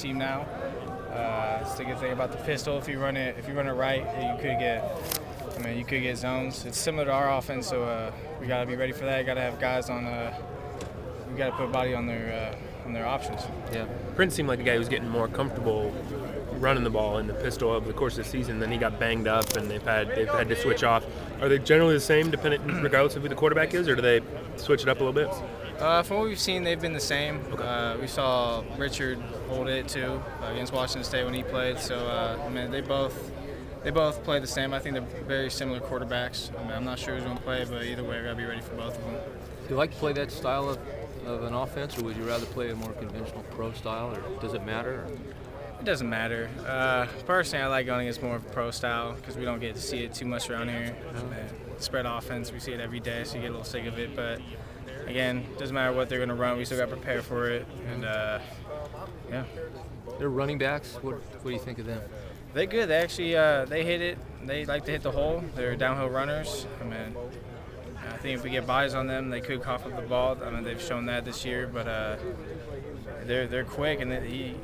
team now. It's the good thing about the pistol. If you run it right, you could get zones. It's similar to our offense, so we got to be ready for that. Got to have guys on. We got to put a body on their options. Yeah, Prince seemed like a guy who was getting more comfortable running the ball in the pistol over the course of the season. Then he got banged up, and they've had to switch off. Are they generally the same, regardless of who the quarterback is, or do they switch it up a little bit? From what we've seen, they've been the same. Okay. We saw Richard hold it too against Washington State when he played. So they both play the same. I think they're very similar quarterbacks. I'm not sure who's going to play, but either way, we got to be ready for both of them. Do you like to play that style of an offense, or would you rather play a more conventional pro style, or does it matter? It doesn't matter. Personally, I like going against more of a pro style because we don't get to see it too much around here. Spread offense, we see it every day, so you get a little sick of it. But again, it doesn't matter what they're going to run. We still got to prepare for it. And yeah. They're running backs. What do you think of them? They're good. They actually they hit it. They like to hit the hole. They're downhill runners. I think if we get bodies on them, they could cough up the ball. They've shown that this year, but they're quick, and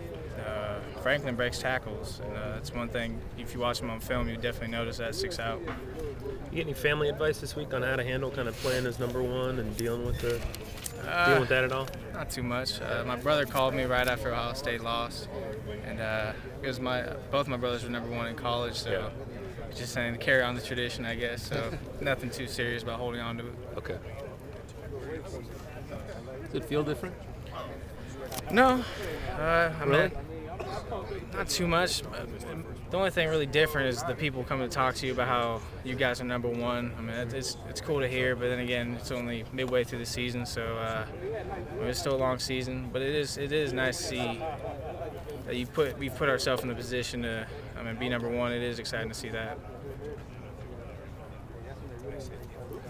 Franklin breaks tackles, and that's one thing. If you watch him on film, you definitely notice that sticks out. You get any family advice this week on how to handle kind of playing as number one and dealing with that at all? Not too much. My brother called me right after Ohio State lost, and because both my brothers were number one in college, so just saying to carry on the tradition, I guess. So nothing too serious about holding on to it. Okay. Does it feel different? No. Really? Not too much. The only thing really different is the people coming to talk to you about how you guys are number one. It's cool to hear, but then again, it's only midway through the season, so it's still a long season. But it is nice to see that we've put ourselves in the position to be number one. It is exciting to see that. Is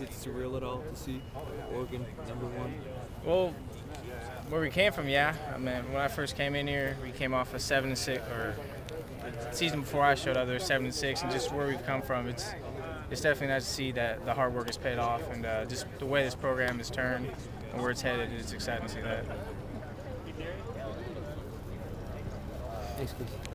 it surreal at all to see Oregon number one? Well, where we came from, yeah. When I first came in here, we came off a 7-6, or the season before I showed up, they were 7-6, and just where we've come from, it's definitely nice to see that the hard work has paid off, and just the way this program has turned and where it's headed, it's exciting to see that. Thanks, Chris.